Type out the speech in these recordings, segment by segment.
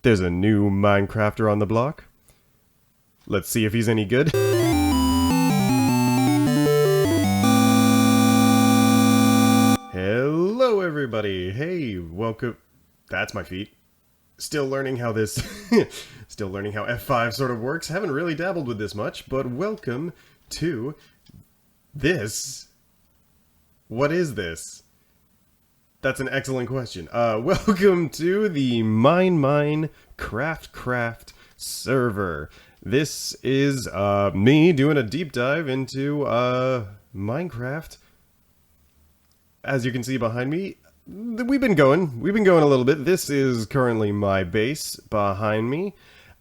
There's a new Minecrafter on the block. Let's see if he's any good. Hello everybody! Hey, welcome... That's my feet. Still learning how this... Still learning how F5 sort of works. Haven't really dabbled with this much, but welcome to... this. What is this? That's an excellent question. Welcome to the Minemine Craft server. This is me doing a deep dive into Minecraft. As you can see behind me, we've been going a little bit. This is currently my base behind me.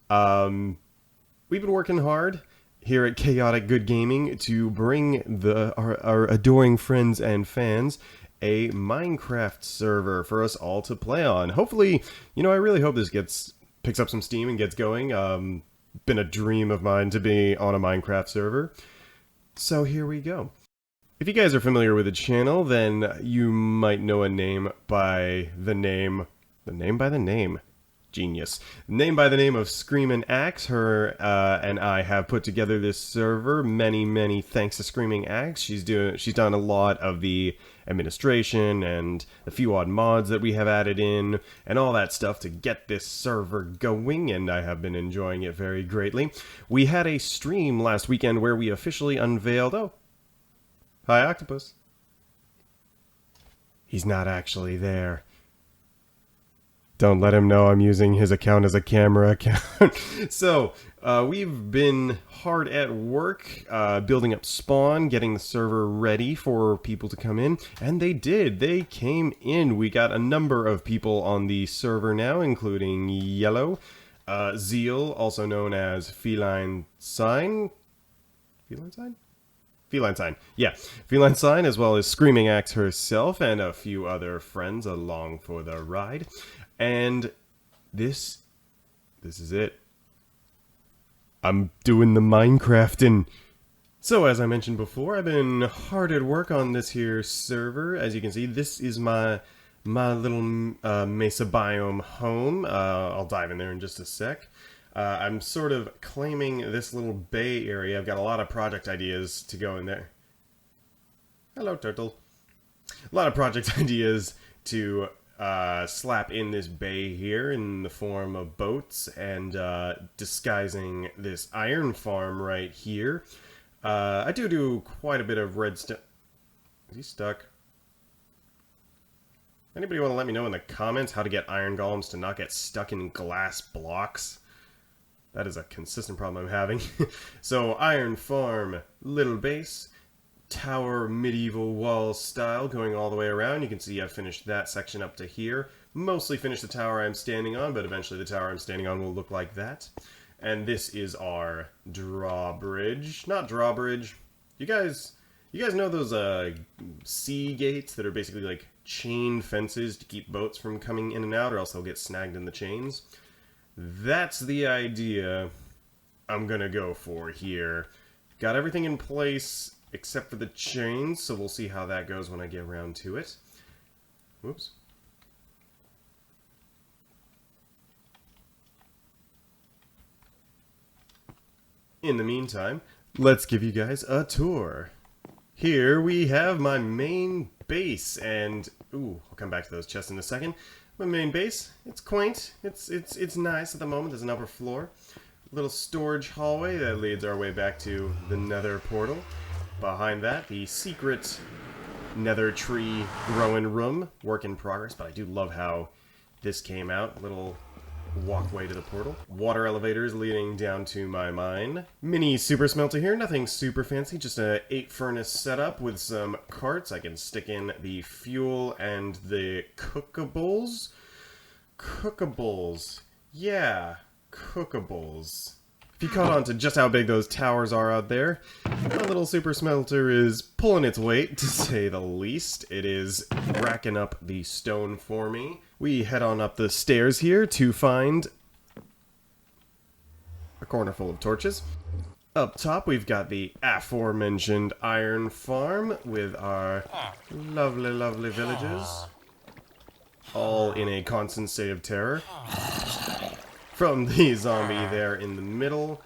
We've been working hard here at Chaotic Good Gaming to bring our adoring friends and fans a Minecraft server for us all to play on. Hopefully, you know, I really hope this picks up some steam and gets going. Been a dream of mine to be on a Minecraft server. So here we go. If you guys are familiar with the channel, then you might know a name by the name. Genius. Name by the name of Screamin' Axe. Her and I have put together this server. Many thanks to Screaming Axe. She's done a lot of the administration and a few odd mods that we have added in and all that stuff to get this server going, and I have been enjoying it very greatly. We had a stream last weekend where we officially unveiled... Oh, hi Octopus. He's not actually there. Don't let him know I'm using his account as a camera account. So, we've been hard at work, building up spawn, getting the server ready for people to come in, and they did. They came in. We got a number of people on the server now, including Yellow, Zeal, also known as Feline Sign? Feline Sign? Feline Sign, yeah. Feline Sign, as well as Screaming Axe herself, and a few other friends along for the ride. And this is it. I'm doing the Minecrafting. So, as I mentioned before, I've been hard at work on this here server. As you can see, this is my little mesa biome home. I'll dive in there in just a sec. I'm sort of claiming this little bay area. I've got a lot of project ideas to go in there. Hello, turtle. A lot of project ideas to slap in this bay here in the form of boats and disguising this iron farm right here. I do quite a bit of redstone. Is he stuck? Anybody want to let me know in the comments how to get iron golems to not get stuck in glass blocks? That is a consistent problem I'm having. So, iron farm, little base, tower medieval wall style going all the way around. You can see I've finished that section up to here. Mostly finished the tower I'm standing on, but eventually the tower I'm standing on will look like that. And this is our drawbridge. Not drawbridge. You guys know those sea gates that are basically like chain fences to keep boats from coming in and out, or else they'll get snagged in the chains? That's the idea I'm gonna go for here. Got everything in place except for the chains, so we'll see how that goes when I get around to it. Whoops. In the meantime, let's give you guys a tour. Here we have my main base, and ooh, I'll come back to those chests in a second. My main base, it's quaint, it's nice at the moment. There's an upper floor, little storage hallway that leads our way back to the nether portal. Behind that, the secret nether tree growing room, work in progress, but I do love how this came out. Little walkway to the portal. Water elevators leading down to my mine. Mini super smelter here, nothing super fancy, just a 8 furnace setup with some carts. I can stick in the fuel and the cookables. Cookables. Yeah, cookables. If you caught on to just how big those towers are out there, my little super smelter is pulling its weight, to say the least. It is racking up the stone for me. We head on up the stairs here to find a corner full of torches. Up top, we've got the aforementioned iron farm with our lovely villagers, all in a constant state of terror. from the zombie there in the middle.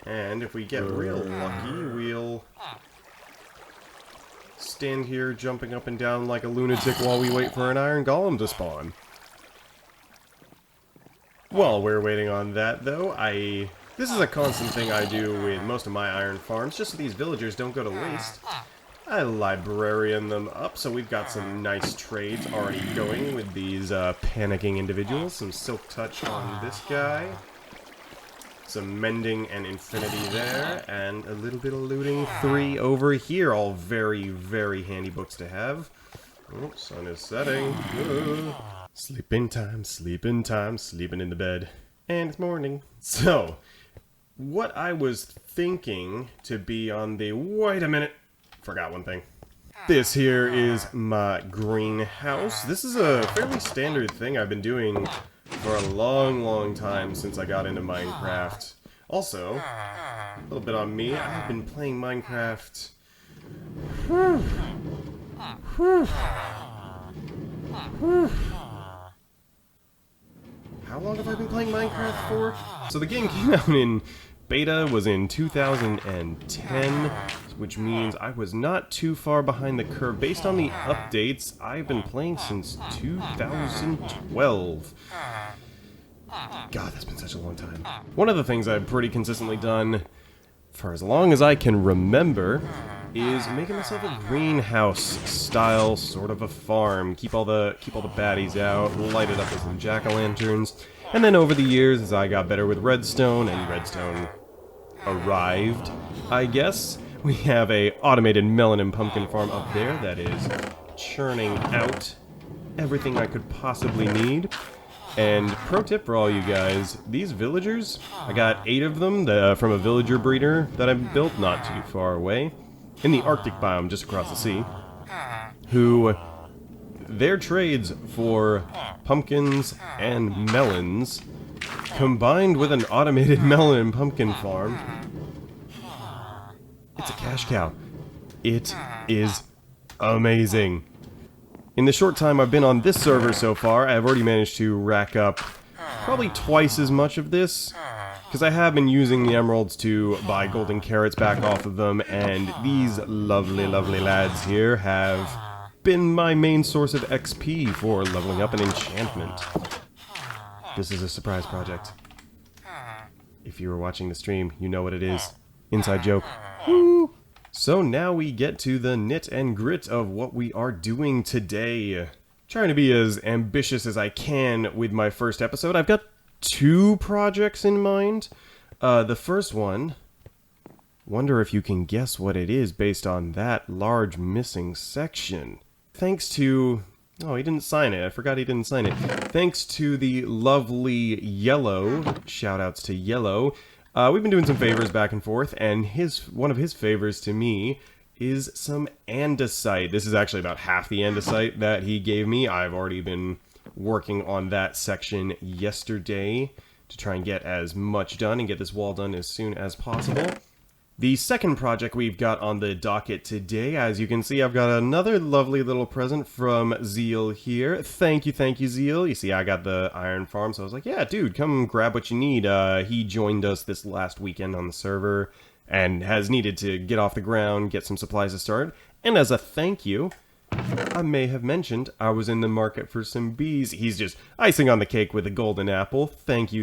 And if we get real lucky, we'll stand here jumping up and down like a lunatic while we wait for an iron golem to spawn. While we're waiting on that, though, this is a constant thing I do with most of my iron farms, just so these villagers don't go to waste. I librarian them up, so we've got some nice trades already going with these panicking individuals. Some silk touch on this guy. Some mending and infinity there, and a little bit of looting 3 over here. All very, very handy books to have. Oh, sun is setting. Sleeping time, sleeping time, sleeping in the bed. And it's morning. So, what I was thinking to be on the... Wait a minute. Forgot one thing. This here is my greenhouse. This is a fairly standard thing I've been doing for a long, long time since I got into Minecraft. Also, a little bit on me, I've been playing Minecraft... How long have I been playing Minecraft for? So the game came out in beta, was in 2010, which means I was not too far behind the curve. Based on the updates, I've been playing since 2012. God, that's been such a long time. One of the things I've pretty consistently done for as long as I can remember is making myself a greenhouse style sort of a farm. Keep all the baddies out, light it up with some jack-o'-lanterns. And then over the years, as I got better with redstone, and redstone arrived, I guess, we have a automated melon and pumpkin farm up there that is churning out everything I could possibly need. And pro tip for all you guys, these villagers, I got 8 of them from a villager breeder that I built not too far away, in the Arctic biome just across the sea, who, their trades for pumpkins and melons, combined with an automated melon and pumpkin farm, it's a cash cow. It is amazing. In the short time I've been on this server so far, I've already managed to rack up probably twice as much of this, because I have been using the emeralds to buy golden carrots back off of them, and these lovely, lovely lads here have been my main source of XP for leveling up an enchantment. This is a surprise project. If you were watching the stream, you know what it is. Inside joke. Woo! So now we get to the nit and grit of what we are doing today. Trying to be as ambitious as I can with my first episode. I've got 2 projects in mind. The first one, wonder if you can guess what it is based on that large missing section. Thanks to... Oh, he didn't sign it. I forgot he didn't sign it. Thanks to the lovely Yellow, shoutouts to Yellow, we've been doing some favors back and forth, and one of his favors to me is some andesite. This is actually about half the andesite that he gave me. I've already been working on that section yesterday to try and get as much done and get this wall done as soon as possible. The second project we've got on the docket today, as you can see, I've got another lovely little present from Zeal here. Thank you, Zeal. You see, I got the iron farm, so I was like, yeah, dude, come grab what you need. He joined us this last weekend on the server and has needed to get off the ground, get some supplies to start. And as a thank you, I may have mentioned I was in the market for some bees. He's just icing on the cake with a golden apple. Thank you,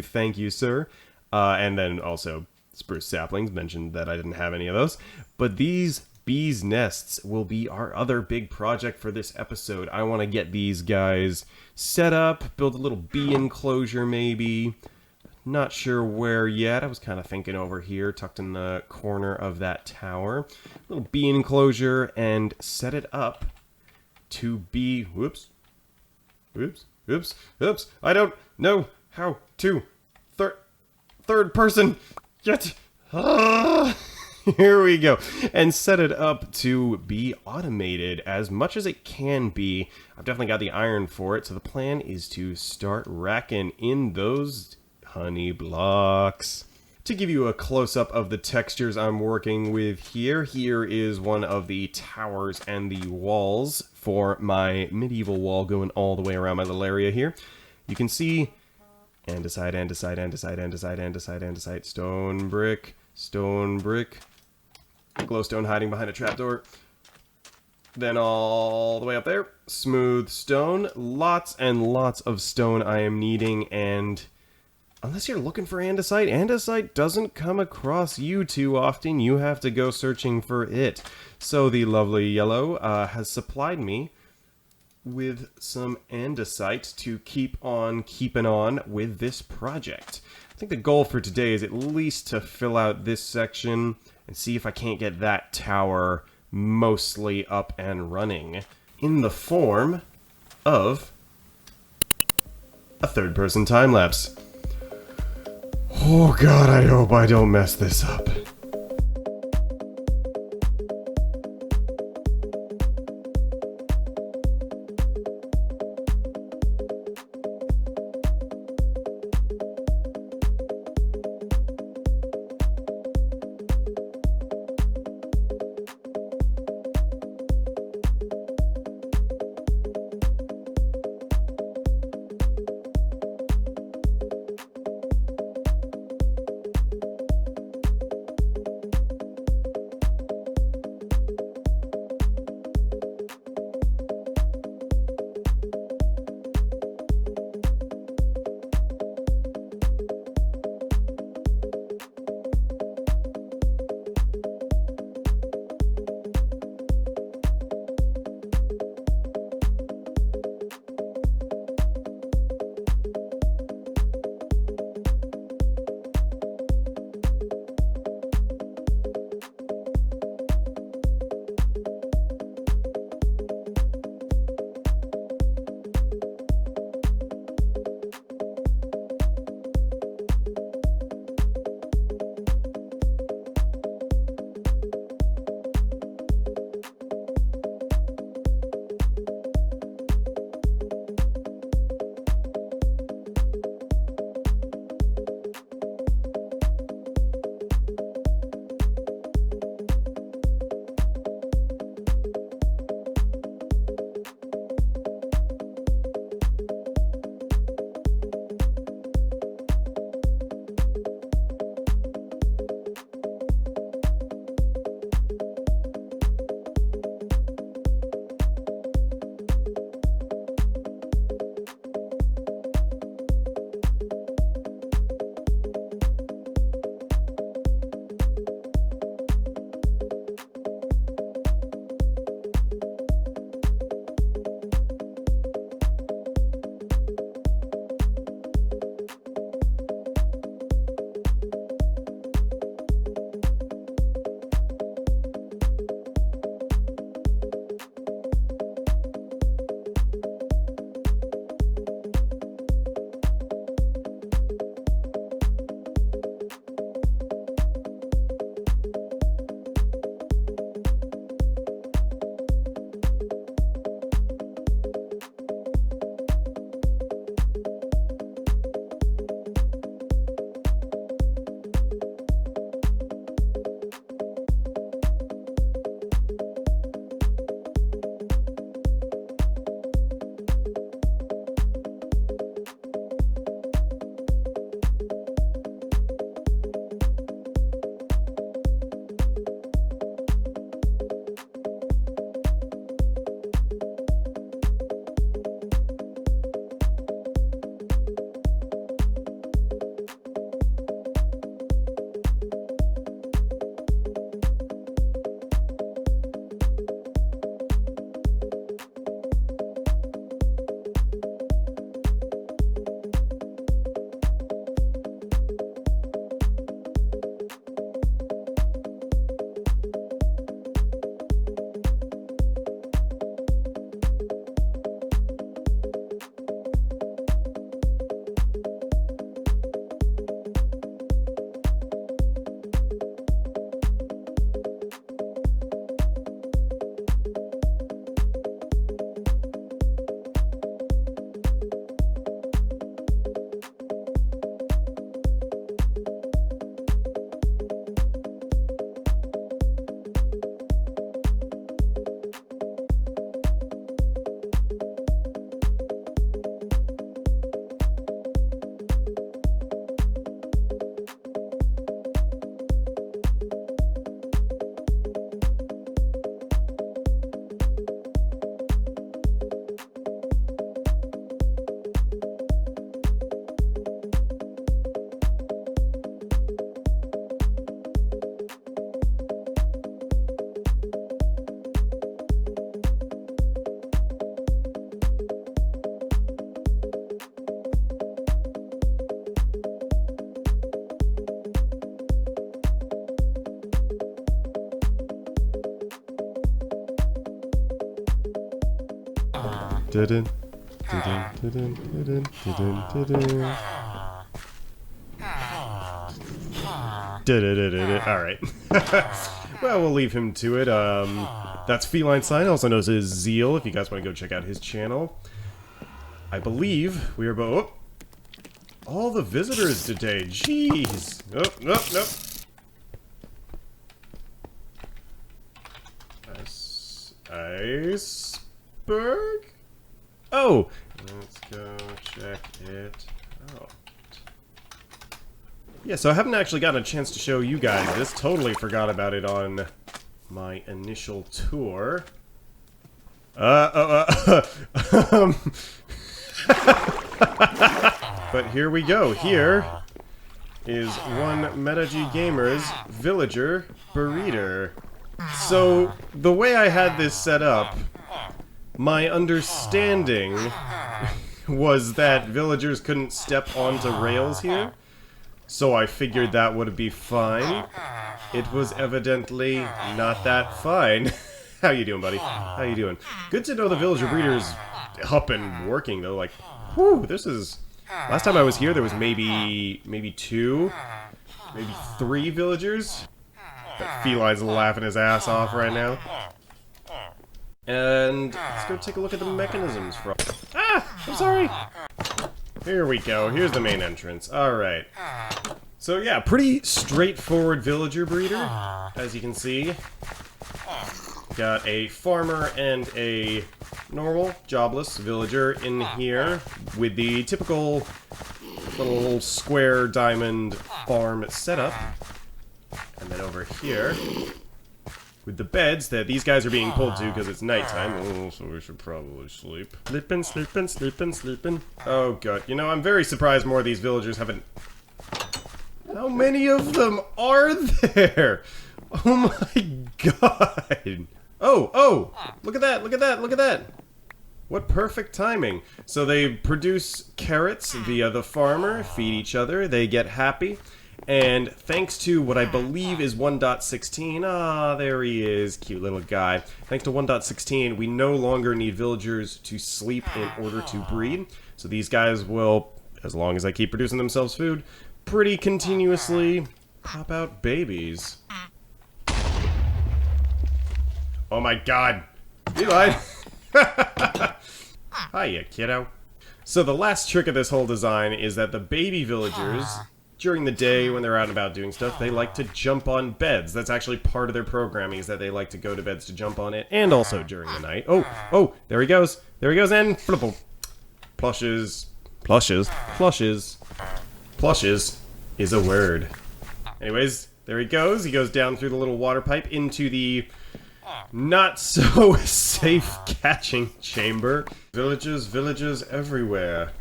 sir. And then also... spruce saplings, mentioned that I didn't have any of those, but these bees' nests will be our other big project for this episode. I want to get these guys set up, build a little bee enclosure maybe. Not sure where yet. I was kind of thinking over here, tucked in the corner of that tower. Little bee enclosure, and set it up to be... Whoops. I don't know how to... Third person... Yet, here we go, and set it up to be automated as much as it can be. I've definitely got the iron for it, so the plan is to start racking in those honey blocks. To give you a close-up of the textures I'm working with here is one of the towers and the walls for my medieval wall going all the way around my little area here. You can see... Andesite, andesite, andesite, andesite, andesite, andesite, stone brick, stone brick. Glowstone hiding behind a trapdoor. Then all the way up there, smooth stone. Lots and lots of stone I am needing, and unless you're looking for andesite, andesite doesn't come across you too often. You have to go searching for it. So the lovely yellow has supplied me with some andesite to keep on keeping on with this project. I think the goal for today is at least to fill out this section and see if I can't get that tower mostly up and running in the form of a third-person time-lapse. Oh god, I hope I don't mess this up. Didn't. Alright. Well, we'll leave him to it. That's Feline Sign, also known as Zeal, if you guys want to go check out his channel. I believe we are both... all the visitors today, jeez. Nope. Iceberg? Oh! Let's go check it out. Yeah, so I haven't actually gotten a chance to show you guys this. Totally forgot about it on my initial tour. But here we go. Here is one MetaGGamer's villager breeder. So, the way I had this set up, my understanding was that villagers couldn't step onto rails here. So I figured that would be fine. It was evidently not that fine. How you doing, buddy? How you doing? Good to know the villager breeder's up and working, though. Like, whew, this is... last time I was here, there was maybe 2, maybe 3 villagers. That feline's laughing his ass off right now. And let's go take a look at the mechanisms for... ah! I'm sorry! Here we go. Here's the main entrance. Alright. So yeah, pretty straightforward villager breeder, as you can see. Got a farmer and a normal, jobless villager in here with the typical little square diamond farm setup. And then over here, with the beds that these guys are being pulled to because it's nighttime. Oh, so we should probably sleep. Sleeping. Oh, God. You know, I'm very surprised more of these villagers haven't... how many of them are there? Oh, my God. Oh! Look at that. What perfect timing. So they produce carrots via the farmer, feed each other, they get happy. And thanks to what I believe is 1.16, there he is, cute little guy. Thanks to 1.16, we no longer need villagers to sleep in order to breed. So these guys will, as long as I keep producing themselves food, pretty continuously pop out babies. Oh my God, Eli! Hiya, kiddo. So the last trick of this whole design is that the baby villagers... during the day, when they're out and about doing stuff, they like to jump on beds. That's actually part of their programming, is that they like to go to beds to jump on it, and also during the night. Oh, there he goes, and flipple. Plushes is a word. Anyways, there he goes down through the little water pipe into the not so safe catching chamber. Villages everywhere.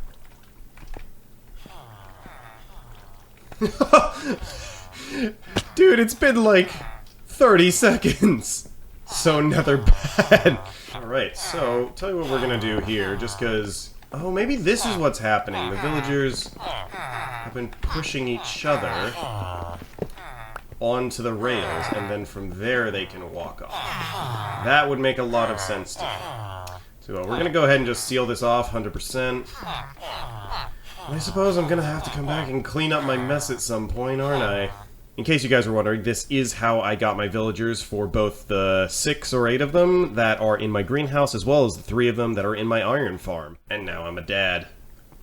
Dude, it's been like 30 seconds. So nether bad. Alright, so tell you what we're gonna do here, just cause... oh, maybe this is what's happening. The villagers have been pushing each other onto the rails, and then from there they can walk off. That would make a lot of sense to me. So we're gonna go ahead and just seal this off 100%. I suppose I'm gonna have to come back and clean up my mess at some point, aren't I? In case you guys were wondering, this is how I got my villagers for both the 6 or 8 of them that are in my greenhouse, as well as the 3 of them that are in my iron farm. And now I'm a dad.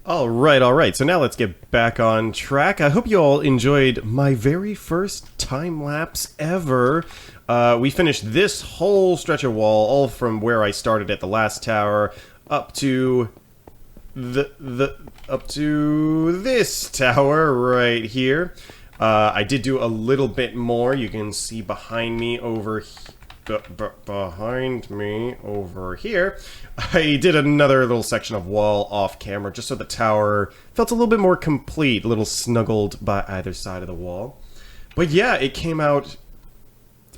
Alright, so now let's get back on track. I hope you all enjoyed my very first time-lapse ever. We finished this whole stretch of wall, all from where I started at the last tower, up to... up to this tower right here. I did do a little bit more. You can see behind me over here. I did another little section of wall off camera just so the tower felt a little bit more complete, a little snuggled by either side of the wall. But yeah, it came out...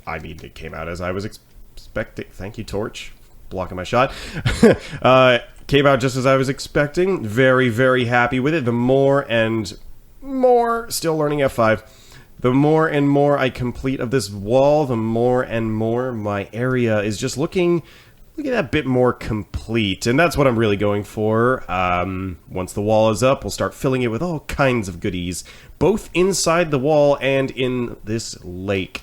I mean, it came out as I was expecting. Thank you, Torch, blocking my shot. Came out just as I was expecting. Very, very happy with it. The more and more, still learning F5, the more and more I complete of this wall, the more and more my area is just looking look at that bit more complete, and that's what I'm really going for. Once the wall is up, we'll start filling it with all kinds of goodies, both inside the wall and in this lake.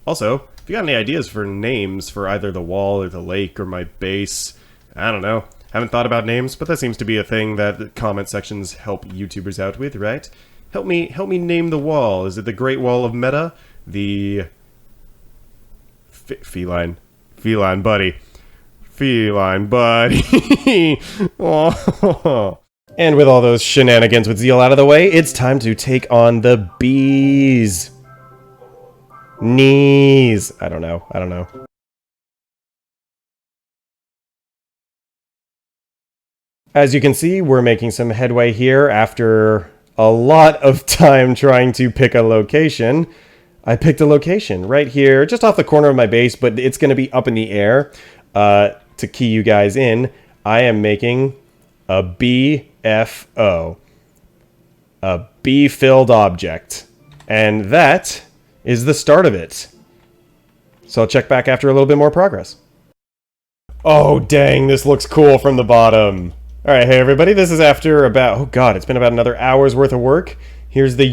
Also, if you got any ideas for names for either the wall or the lake or my base, I don't know. Haven't thought about names, but that seems to be a thing that the comment sections help YouTubers out with, right? Help me name the wall. Is it the Great Wall of Meta? The feline buddy. Feline buddy. Oh. And with all those shenanigans with Zeal out of the way, it's time to take on the bees. Knees. I don't know. As you can see, we're making some headway here after a lot of time trying to pick a location. I picked a location right here, just off the corner of my base, but it's going to be up in the air. To key you guys in, I am making a B.F.O. A bee-filled object. And that is the start of it. So I'll check back after a little bit more progress. Oh, dang, this looks cool from the bottom. Alright, hey everybody, this is after about, oh god, it's been about another hour's worth of work. Here's the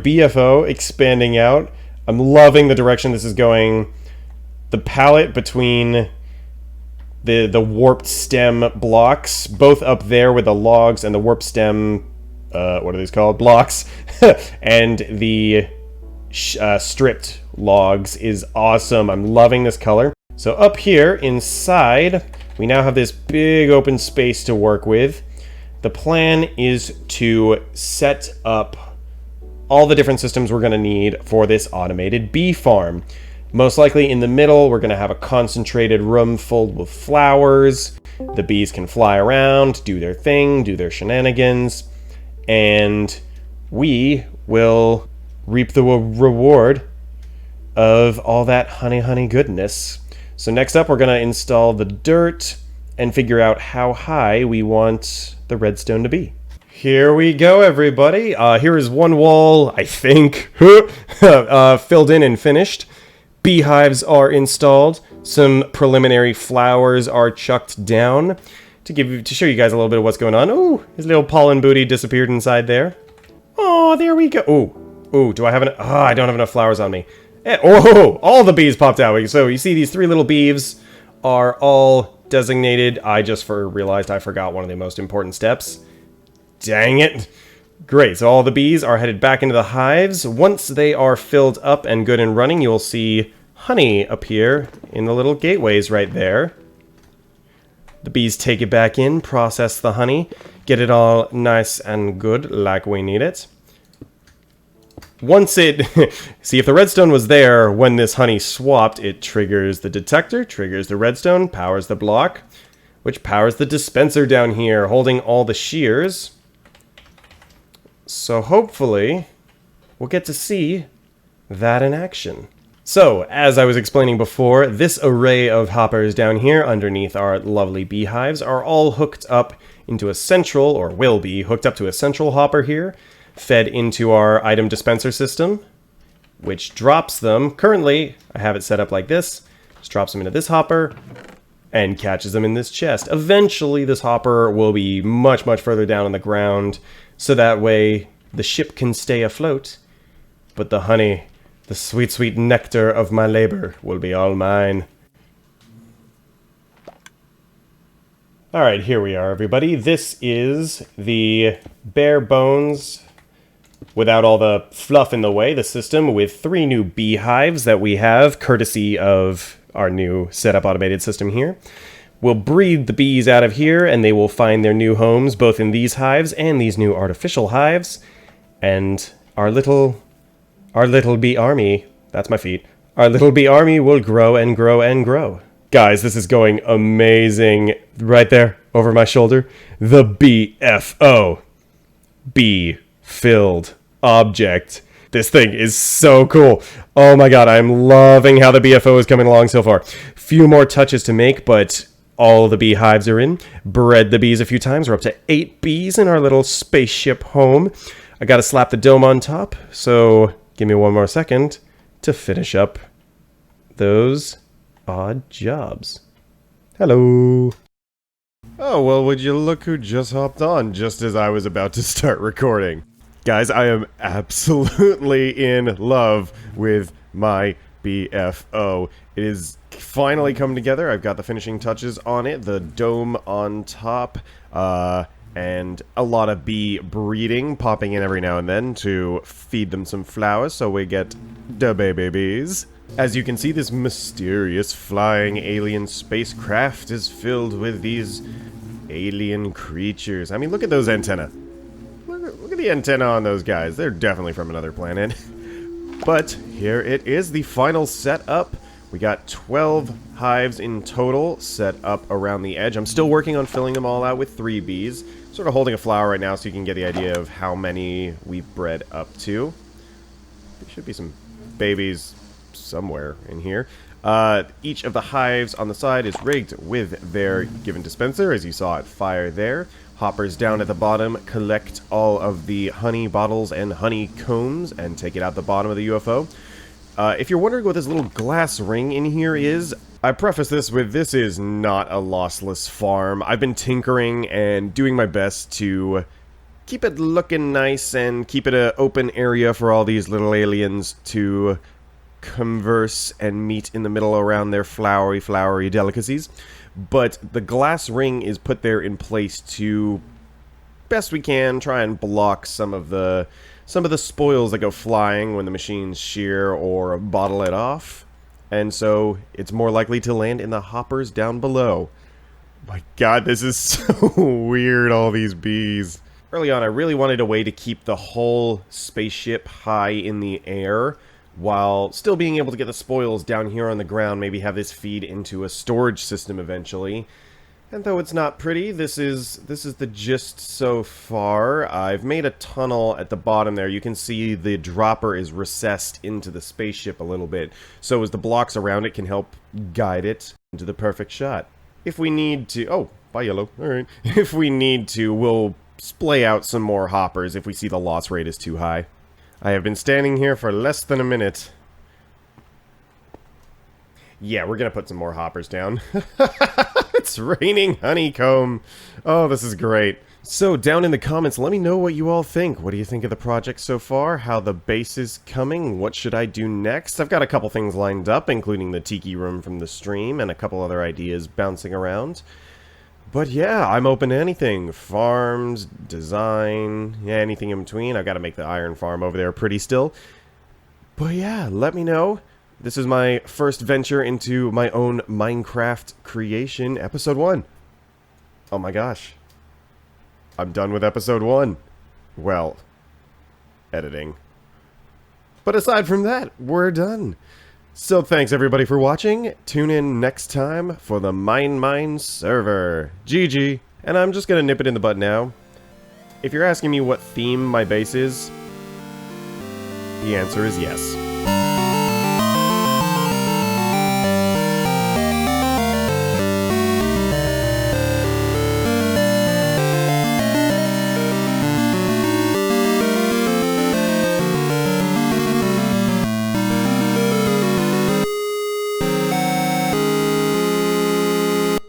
B.F.O expanding out. I'm loving the direction this is going. The palette between the warped stem blocks, both up there with the logs and the warped stem, what are these called? Blocks, and the stripped logs is awesome. I'm loving this color. So up here inside, we now have this big open space to work with. The plan is to set up all the different systems we're going to need for this automated bee farm. Most likely in the middle, we're going to have a concentrated room filled with flowers. The bees can fly around, do their thing, do their shenanigans, and we will reap the reward of all that honey goodness. So next up, we're going to install the dirt and figure out how high we want the redstone to be. Here we go, everybody. Here is one wall, I think, filled in and finished. Beehives are installed. Some preliminary flowers are chucked down to show you guys a little bit of what's going on. Ooh, his little pollen booty disappeared inside there. Oh, there we go. Ooh, do I have enough? I don't have enough flowers on me. Oh, all the bees popped out. So you see these three little beeves are all designated. I just realized I forgot one of the most important steps. Dang it. Great, so all the bees are headed back into the hives. Once they are filled up and good and running, you'll see honey appear in the little gateways right there. The bees take it back in, process the honey, get it all nice and good like we need it. Once see if the redstone was there when this honey swapped, it triggers the detector, triggers the redstone, powers the block, which powers the dispenser down here, holding all the shears. So hopefully, we'll get to see that in action. So, as I was explaining before, this array of hoppers down here underneath our lovely beehives are all hooked up into a central, or will be hooked up to a central hopper here, fed into our item dispenser system, which drops them. Currently, I have it set up like this. Just drops them into this hopper and catches them in this chest. Eventually, this hopper will be much further down on the ground, so that way the ship can stay afloat. But the honey, the sweet nectar of my labor, will be all mine. Alright, here we are, everybody. This is the bare bones, without all the fluff in the way, the system with 3 new beehives that we have, courtesy of our new setup automated system here. We'll breed the bees out of here, and they will find their new homes both in these hives and these new artificial hives. And our little bee army, that's my feet, our little bee army will grow and grow and grow. Guys, this is going amazing. Right there, over my shoulder, the B.F.O. Bee-filled object. This thing is so cool. Oh my god, I'm loving how the B.F.O. is coming along so far. Few more touches to make, but all the beehives are in. Bred the bees a few times. We're up to 8 bees in our little spaceship home. I gotta slap the dome on top, so give me one more second to finish up those odd jobs. Hello. Oh, well, would you look who just hopped on just as I was about to start recording. Guys, I am absolutely in love with my B.F.O. It is finally come together. I've got the finishing touches on it, the dome on top, and a lot of bee breeding popping in every now and then to feed them some flowers so we get the baby bees. As you can see, this mysterious flying alien spacecraft is filled with these alien creatures. I mean, look at those antennae. Look at the antenna on those guys. They're definitely from another planet. But here it is, the final setup. We got 12 hives in total set up around the edge. I'm still working on filling them all out with 3 bees. Sort of holding a flower right now so you can get the idea of how many we've bred up to. There should be some babies somewhere in here. Each of the hives on the side is rigged with their given dispenser, as you saw it fire there. Hoppers down at the bottom collect all of the honey bottles and honey combs and take it out the bottom of the UFO. If you're wondering what this little glass ring in here is, I preface this with this is not a lossless farm. I've been tinkering and doing my best to keep it looking nice and keep it an open area for all these little aliens to converse and meet in the middle around their flowery delicacies. But the glass ring is put there in place to, best we can, try and block some of the spoils that go flying when the machines shear or bottle it off. And so it's more likely to land in the hoppers down below. My god, this is so weird, all these bees. Early on, I really wanted a way to keep the whole spaceship high in the air, while still being able to get the spoils down here on the ground, maybe have this feed into a storage system eventually. And though it's not pretty, this is the gist so far. I've made a tunnel at the bottom there. You can see the dropper is recessed into the spaceship a little bit, so as the blocks around it can help guide it into the perfect shot. If we need to... Oh, bye yellow. Alright. If we need to, we'll splay out some more hoppers if we see the loss rate is too high. I have been standing here for less than a minute. Yeah, we're gonna put some more hoppers down. It's raining honeycomb. Oh, this is great. So, down in the comments, let me know what you all think. What do you think of the project so far? How the base is coming? What should I do next? I've got a couple things lined up, including the tiki room from the stream, and a couple other ideas bouncing around. But yeah, I'm open to anything. Farms, design, yeah, anything in between. I've got to make the iron farm over there pretty still. But yeah, let me know. This is my first venture into my own Minecraft creation, episode 1. Oh my gosh. I'm done with episode 1. Well, editing. But aside from that, we're done. So thanks everybody for watching. Tune in next time for the Minemine server. GG. And I'm just gonna nip it in the bud now. If you're asking me what theme my base is, the answer is yes.